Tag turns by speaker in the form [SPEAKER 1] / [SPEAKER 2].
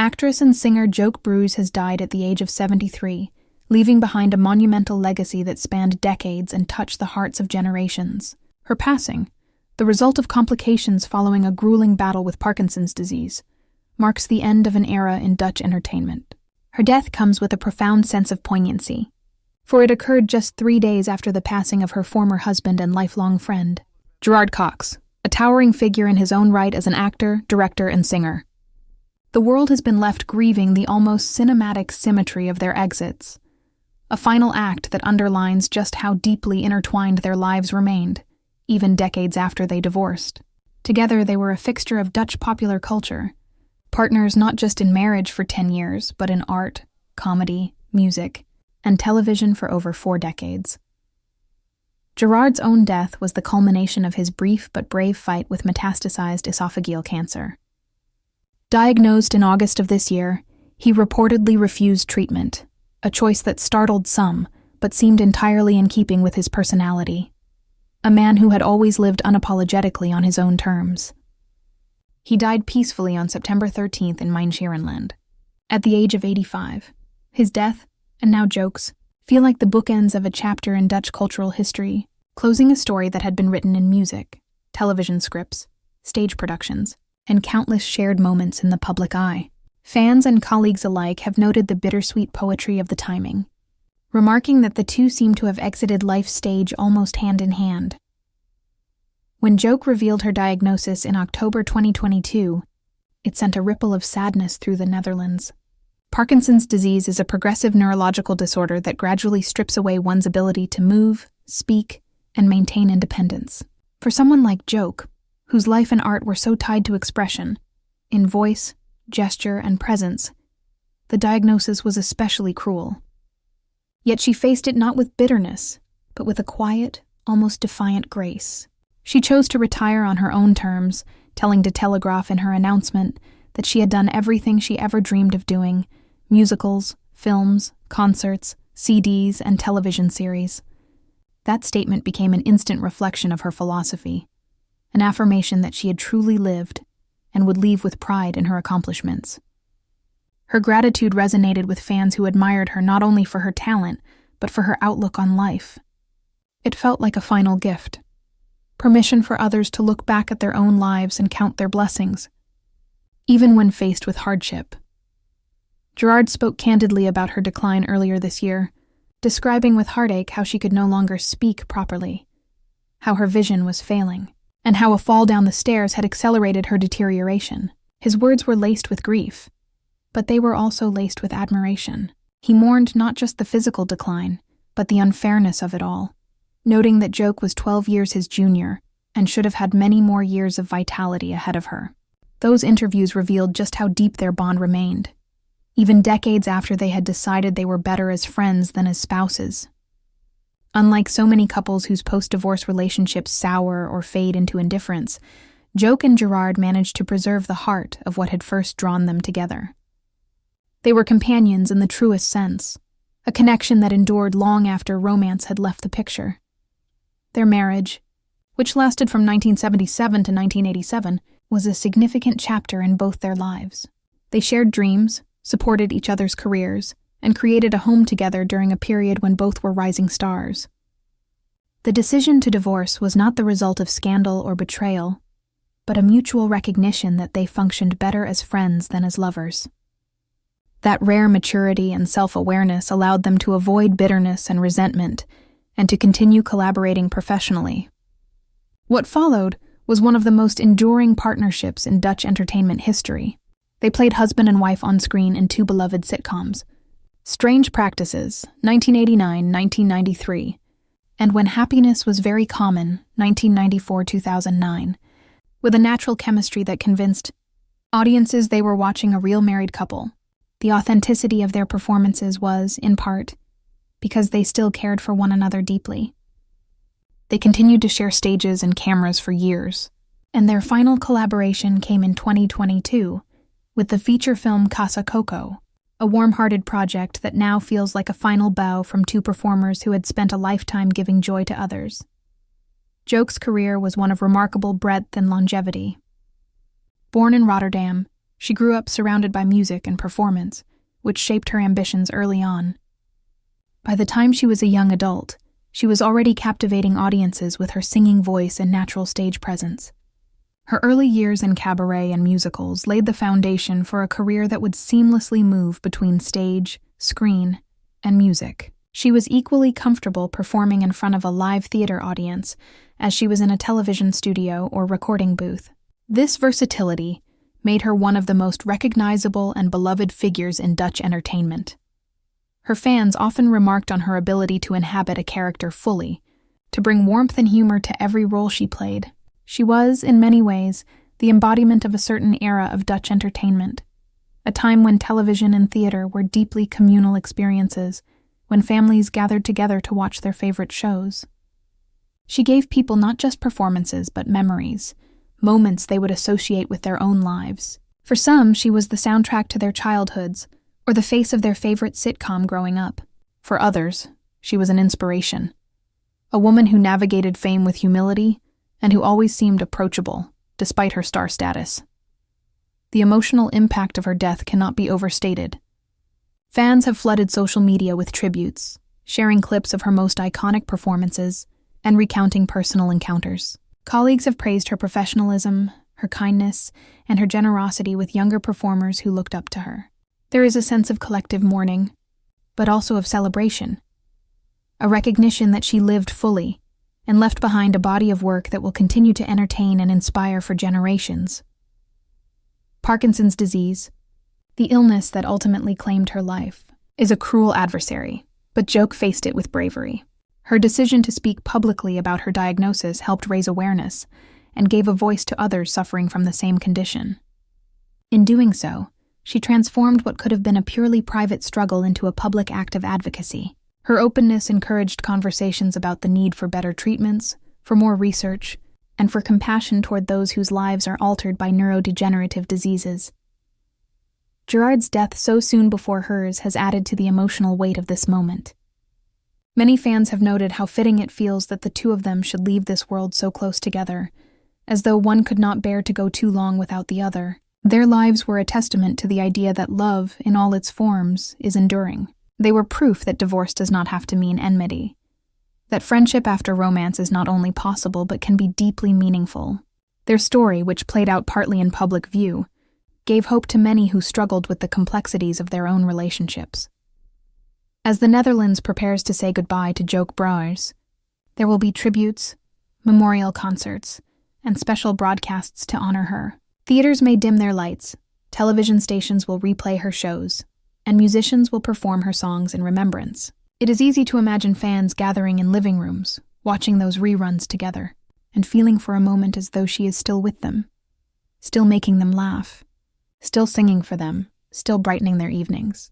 [SPEAKER 1] Actress and singer Joke Bruijs has died at the age of 73, leaving behind a monumental legacy that spanned decades and touched the hearts of generations. Her passing, the result of complications following a grueling battle with Parkinson's disease, marks the end of an era in Dutch entertainment. Her death comes with a profound sense of poignancy, for it occurred just 3 days after the passing of her former husband and lifelong friend, Gerard Cox, a towering figure in his own right as an actor, director, and singer. The world has been left grieving the almost cinematic symmetry of their exits, a final act that underlines just how deeply intertwined their lives remained, even decades after they divorced. Together, they were a fixture of Dutch popular culture, partners not just in marriage for 10 years, but in art, comedy, music, and television for over 4 decades. Gerard's own death was the culmination of his brief but brave fight with metastasized esophageal cancer. Diagnosed in August of this year, he reportedly refused treatment, a choice that startled some, but seemed entirely in keeping with his personality. A man who had always lived unapologetically on his own terms. He died peacefully on September 13th in Main-Schierenland, at the age of 85. His death, and now Jokes, feel like the bookends of a chapter in Dutch cultural history, closing a story that had been written in music, television scripts, stage productions, and countless shared moments in the public eye. Fans and colleagues alike have noted the bittersweet poetry of the timing, remarking that the two seem to have exited life's stage almost hand in hand. When Joke revealed her diagnosis in October 2022, it sent a ripple of sadness through the Netherlands. Parkinson's disease is a progressive neurological disorder that gradually strips away one's ability to move, speak, and maintain independence. For someone like Joke, whose life and art were so tied to expression, in voice, gesture, and presence, the diagnosis was especially cruel. Yet she faced it not with bitterness, but with a quiet, almost defiant grace. She chose to retire on her own terms, telling De Telegraaf in her announcement that she had done everything she ever dreamed of doing: musicals, films, concerts, CDs, and television series. That statement became an instant reflection of her philosophy, an affirmation that she had truly lived and would leave with pride in her accomplishments. Her gratitude resonated with fans who admired her not only for her talent, but for her outlook on life. It felt like a final gift, permission for others to look back at their own lives and count their blessings, even when faced with hardship. Gerard spoke candidly about her decline earlier this year, describing with heartache how she could no longer speak properly, how her vision was failing, and how a fall down the stairs had accelerated her deterioration. His words were laced with grief, but they were also laced with admiration. He mourned not just the physical decline, but the unfairness of it all, noting that Joke was 12 years his junior and should have had many more years of vitality ahead of her. Those interviews revealed just how deep their bond remained, even decades after they had decided they were better as friends than as spouses. Unlike so many couples whose post-divorce relationships sour or fade into indifference, Joke and Gerard managed to preserve the heart of what had first drawn them together. They were companions in the truest sense, a connection that endured long after romance had left the picture. Their marriage, which lasted from 1977 to 1987, was a significant chapter in both their lives. They shared dreams, supported each other's careers, and created a home together during a period when both were rising stars. The decision to divorce was not the result of scandal or betrayal, but a mutual recognition that they functioned better as friends than as lovers. That rare maturity and self-awareness allowed them to avoid bitterness and resentment, and to continue collaborating professionally. What followed was one of the most enduring partnerships in Dutch entertainment history. They played husband and wife on screen in 2 beloved sitcoms, Strange Practices, 1989-1993, and When Happiness Was Very Common, 1994-2009, with a natural chemistry that convinced audiences they were watching a real married couple. The authenticity of their performances was, in part, because they still cared for one another deeply. They continued to share stages and cameras for years, and their final collaboration came in 2022 with the feature film Casa Coco, a warm-hearted project that now feels like a final bow from 2 performers who had spent a lifetime giving joy to others. Joke's career was one of remarkable breadth and longevity. Born in Rotterdam, She grew up surrounded by music and performance, which shaped her ambitions early on. By the time she was a young adult, she was already captivating audiences with her singing voice and natural stage presence. Her early years in cabaret and musicals laid the foundation for a career that would seamlessly move between stage, screen, and music. She was equally comfortable performing in front of a live theater audience as she was in a television studio or recording booth. This versatility made her one of the most recognizable and beloved figures in Dutch entertainment. Her fans often remarked on her ability to inhabit a character fully, to bring warmth and humor to every role she played. She was, in many ways, the embodiment of a certain era of Dutch entertainment, a time when television and theater were deeply communal experiences, when families gathered together to watch their favorite shows. She gave people not just performances, but memories, moments they would associate with their own lives. For some, she was the soundtrack to their childhoods, or the face of their favorite sitcom growing up. For others, she was an inspiration. A woman who navigated fame with humility and who always seemed approachable, despite her star status. The emotional impact of her death cannot be overstated. Fans have flooded social media with tributes, sharing clips of her most iconic performances and recounting personal encounters. Colleagues have praised her professionalism, her kindness, and her generosity with younger performers who looked up to her. There is a sense of collective mourning, but also of celebration. A recognition that she lived fully and left behind a body of work that will continue to entertain and inspire for generations. Parkinson's disease, the illness that ultimately claimed her life, is a cruel adversary, but Joke faced it with bravery. Her decision to speak publicly about her diagnosis helped raise awareness and gave a voice to others suffering from the same condition. In doing so, she transformed what could have been a purely private struggle into a public act of advocacy. Her openness encouraged conversations about the need for better treatments, for more research, and for compassion toward those whose lives are altered by neurodegenerative diseases. Gerard's death so soon before hers has added to the emotional weight of this moment. Many fans have noted how fitting it feels that the two of them should leave this world so close together, as though one could not bear to go too long without the other. Their lives were a testament to the idea that love, in all its forms, is enduring. They were proof that divorce does not have to mean enmity, that friendship after romance is not only possible but can be deeply meaningful. Their story, which played out partly in public view, gave hope to many who struggled with the complexities of their own relationships. As the Netherlands prepares to say goodbye to Joke Bruijs, there will be tributes, memorial concerts, and special broadcasts to honor her. Theaters may dim their lights, television stations will replay her shows, and musicians will perform her songs in remembrance. It is easy to imagine fans gathering in living rooms, watching those reruns together, and feeling for a moment as though she is still with them, still making them laugh, still singing for them, still brightening their evenings.